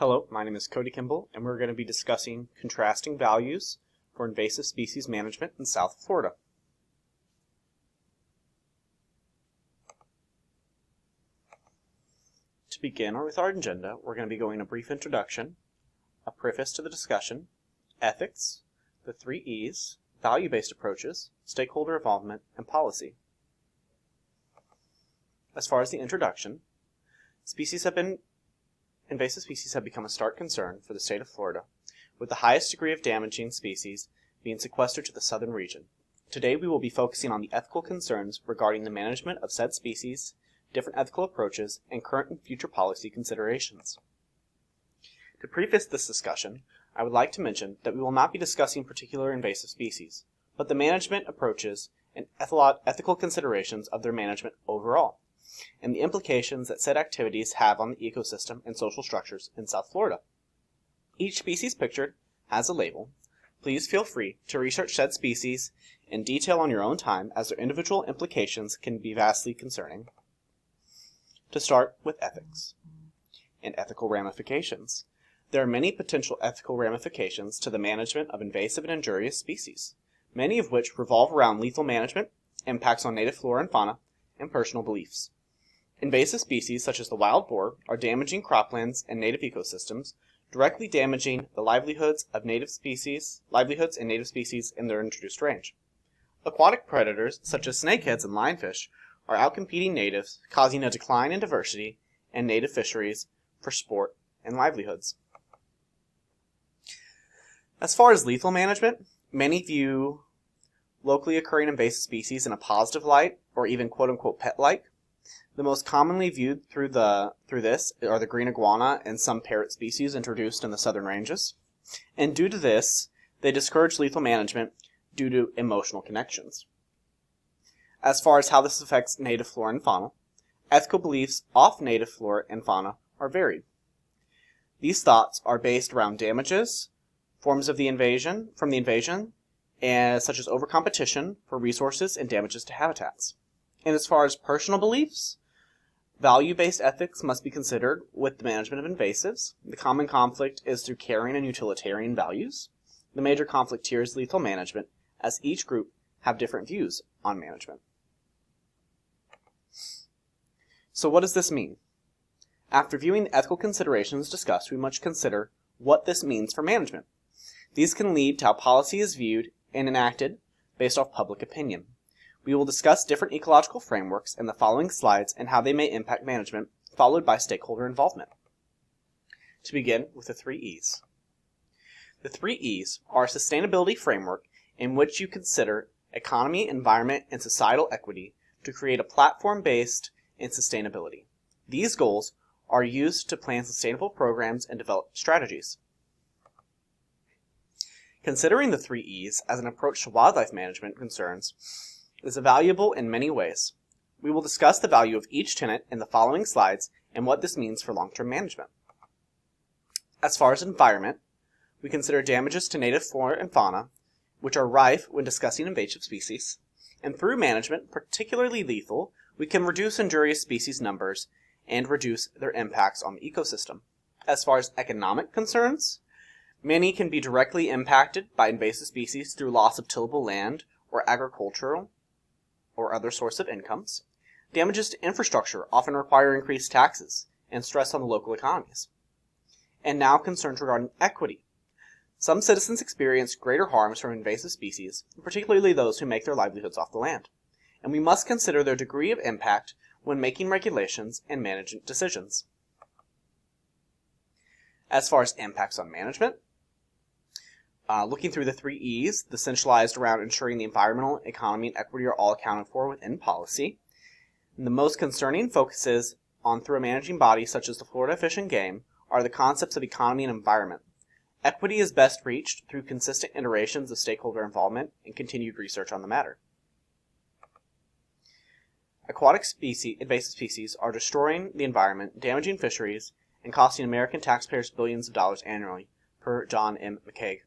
Hello, my name is Cody Kimball, and we're going to be discussing contrasting values for invasive species management in South Florida. To begin with our agenda, we're going to be going a brief introduction, a preface to the discussion, ethics, the 3 E's, value-based approaches, stakeholder involvement, and policy. As far as the introduction, invasive species have become a stark concern for the state of Florida, with the highest degree of damaging species being sequestered to the southern region. Today we will be focusing on the ethical concerns regarding the management of said species, different ethical approaches, and current and future policy considerations. To preface this discussion, I would like to mention that we will not be discussing particular invasive species, but the management approaches and ethical considerations of their management overall, and the implications that said activities have on the ecosystem and social structures in South Florida. Each species pictured has a label. Please feel free to research said species in detail on your own time, as their individual implications can be vastly concerning. To start with ethics and ethical ramifications. There are many potential ethical ramifications to the management of invasive and injurious species, many of which revolve around lethal management, impacts on native flora and fauna, and personal beliefs. Invasive species such as the wild boar are damaging croplands and native ecosystems, directly damaging the livelihoods and native species in their introduced range. Aquatic predators such as snakeheads and lionfish are outcompeting natives, causing a decline in diversity and native fisheries for sport and livelihoods. As far as lethal management, many view locally occurring invasive species in a positive light, or even quote-unquote pet-like. The most commonly viewed through this are the green iguana and some parrot species introduced in the southern ranges. And due to this, they discourage lethal management due to emotional connections. As far as how this affects native flora and fauna, ethical beliefs off native flora and fauna are varied. These thoughts are based around damages, forms of the invasion, such as overcompetition for resources and damages to habitats. And as far as personal beliefs, value-based ethics must be considered with the management of invasives. The common conflict is through caring and utilitarian values. The major conflict here is lethal management, as each group have different views on management. So what does this mean? After viewing the ethical considerations discussed, we must consider what this means for management. These can lead to how policy is viewed and enacted based off public opinion. We will discuss different ecological frameworks in the following slides and how they may impact management, followed by stakeholder involvement. To begin with the 3 E's. The 3 E's are a sustainability framework in which you consider economy, environment, and societal equity to create a platform based in sustainability. These goals are used to plan sustainable programs and develop strategies. Considering the 3 E's as an approach to wildlife management concerns is valuable in many ways. We will discuss the value of each tenet in the following slides and what this means for long-term management. As far as environment, we consider damages to native flora and fauna, which are rife when discussing invasive species, and through management, particularly lethal, we can reduce injurious species numbers and reduce their impacts on the ecosystem. As far as economic concerns, many can be directly impacted by invasive species through loss of tillable land or agricultural or other source of incomes. Damages to infrastructure often require increased taxes and stress on the local economies. And now concerns regarding equity. Some citizens experience greater harms from invasive species, particularly those who make their livelihoods off the land. And we must consider their degree of impact when making regulations and management decisions. As far as impacts on management, looking through the 3 E's, the centralized around ensuring the environmental, economy, and equity are all accounted for within policy. And the most concerning focuses on through a managing body such as the Florida Fish and Game are the concepts of economy and environment. Equity is best reached through consistent iterations of stakeholder involvement and continued research on the matter. Aquatic invasive species are destroying the environment, damaging fisheries, and costing American taxpayers billions of dollars annually, per John M. McCaig.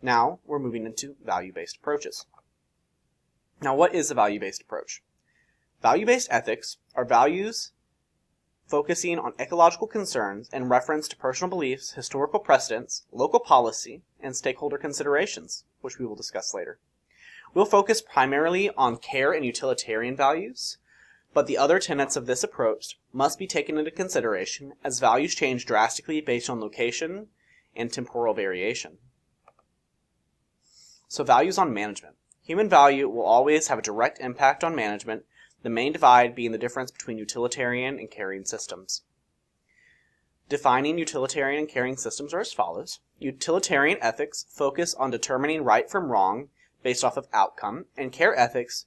Now we're moving into value-based approaches. Now what is a value-based approach? Value-based ethics are values focusing on ecological concerns in reference to personal beliefs, historical precedents, local policy, and stakeholder considerations, which we will discuss later. We'll focus primarily on care and utilitarian values, but the other tenets of this approach must be taken into consideration as values change drastically based on location and temporal variation. So values on management. Human value will always have a direct impact on management, the main divide being the difference between utilitarian and caring systems. Defining utilitarian and caring systems are as follows. Utilitarian ethics focus on determining right from wrong based off of outcome, and care ethics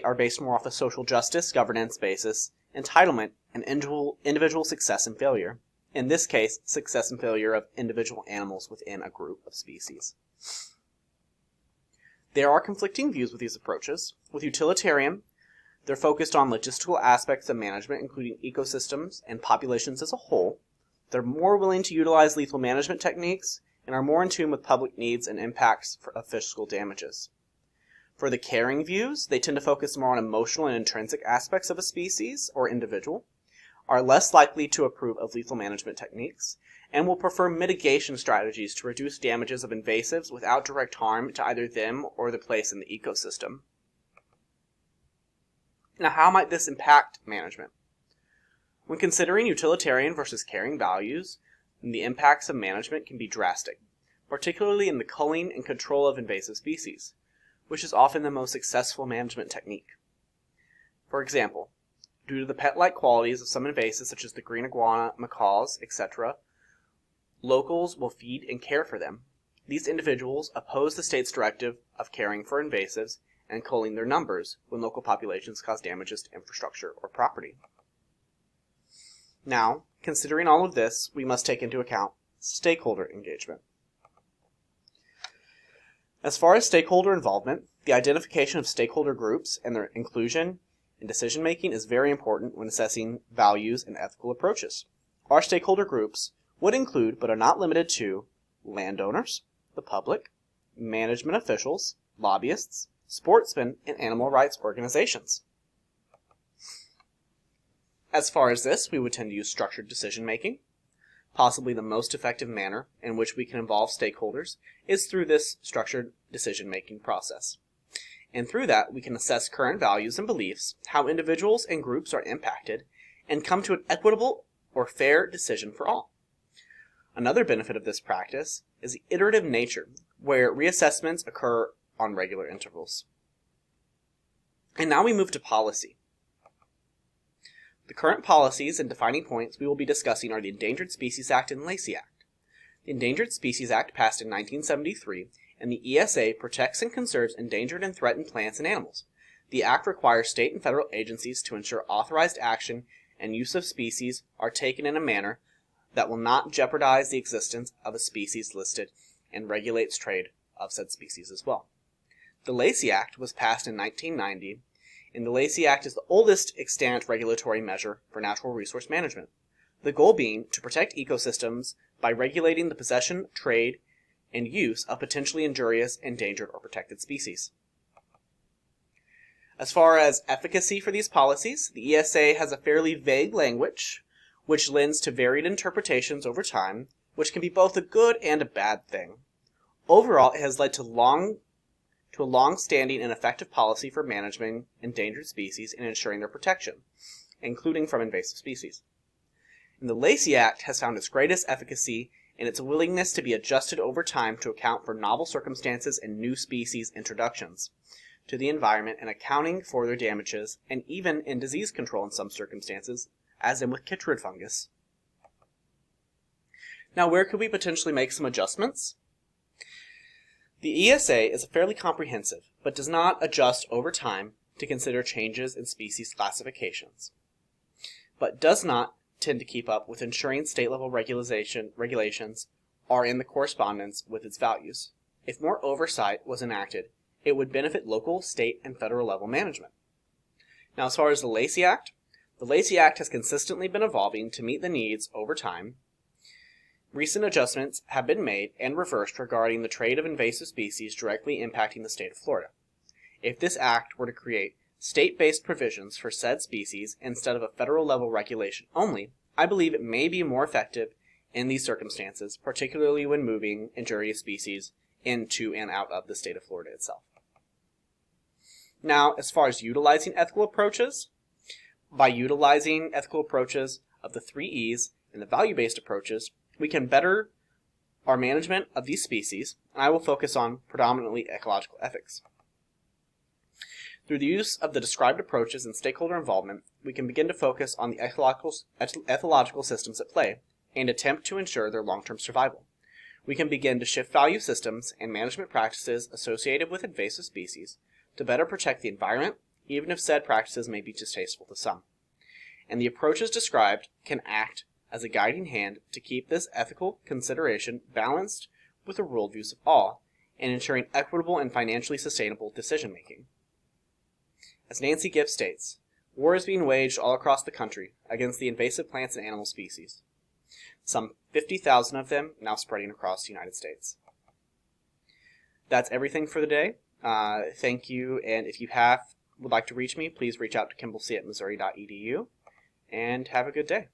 are based more off a social justice governance basis, entitlement, and individual success and failure. In this case, success and failure of individual animals within a group of species. There are conflicting views with these approaches. With utilitarian, they're focused on logistical aspects of management, including ecosystems and populations as a whole. They're more willing to utilize lethal management techniques and are more in tune with public needs and impacts of physical damages. For the caring views, they tend to focus more on emotional and intrinsic aspects of a species or individual, are less likely to approve of lethal management techniques, and will prefer mitigation strategies to reduce damages of invasives without direct harm to either them or the place in the ecosystem. Now, how might this impact management? When considering utilitarian versus caring values, the impacts of management can be drastic, particularly in the culling and control of invasive species, which is often the most successful management technique. For example, due to the pet-like qualities of some invasives such as the green iguana, macaws, etc., locals will feed and care for them. These individuals oppose the state's directive of caring for invasives and culling their numbers when local populations cause damages to infrastructure or property. Now, considering all of this, we must take into account stakeholder engagement. As far as stakeholder involvement, the identification of stakeholder groups and their inclusion in decision-making is very important when assessing values and ethical approaches. Our stakeholder groups would include, but are not limited to, landowners, the public, management officials, lobbyists, sportsmen, and animal rights organizations. As far as this, we would tend to use structured decision-making. Possibly the most effective manner in which we can involve stakeholders is through this structured decision-making process. And through that, we can assess current values and beliefs, how individuals and groups are impacted, and come to an equitable or fair decision for all. Another benefit of this practice is the iterative nature, where reassessments occur on regular intervals. And now we move to policy. The current policies and defining points we will be discussing are the Endangered Species Act and Lacey Act. The Endangered Species Act passed in 1973, and the ESA protects and conserves endangered and threatened plants and animals. The Act requires state and federal agencies to ensure authorized action and use of species are taken in a manner that will not jeopardize the existence of a species listed, and regulates trade of said species as well. The Lacey Act was passed in 1990, and the Lacey Act is the oldest extant regulatory measure for natural resource management, the goal being to protect ecosystems by regulating the possession, trade, and use of potentially injurious, endangered, or protected species. As far as efficacy for these policies, the ESA has a fairly vague language, which lends to varied interpretations over time, which can be both a good and a bad thing. Overall, it has led to a long-standing and effective policy for managing endangered species and ensuring their protection, including from invasive species. And the Lacey Act has found its greatest efficacy in its willingness to be adjusted over time to account for novel circumstances and new species introductions to the environment and accounting for their damages, and even in disease control in some circumstances, as in with chytrid fungus. Now, where could we potentially make some adjustments? The ESA is fairly comprehensive, but does not adjust over time to consider changes in species classifications, but does not tend to keep up with ensuring state-level regulations are in the correspondence with its values. If more oversight was enacted, it would benefit local, state, and federal level management. Now, as far as the Lacey Act has consistently been evolving to meet the needs over time. Recent adjustments have been made and reversed regarding the trade of invasive species directly impacting the state of Florida. If this act were to create state-based provisions for said species instead of a federal level regulation only, I believe it may be more effective in these circumstances, particularly when moving injurious species into and out of the state of Florida itself. Now, as far as utilizing ethical approaches, by utilizing ethical approaches of the 3 E's and the value-based approaches, we can better our management of these species, and I will focus on predominantly ecological ethics. Through the use of the described approaches and stakeholder involvement, we can begin to focus on the ecological systems at play and attempt to ensure their long-term survival. We can begin to shift value systems and management practices associated with invasive species to better protect the environment, even if said practices may be distasteful to some. And the approaches described can act as a guiding hand to keep this ethical consideration balanced with the worldviews of all, and ensuring equitable and financially sustainable decision-making. As Nancy Gibbs states, war is being waged all across the country against the invasive plants and animal species. Some 50,000 of them now spreading across the United States. That's everything for the day. Thank you, and if you would like to reach me, please reach out to kimblec@missouri.edu, and have a good day.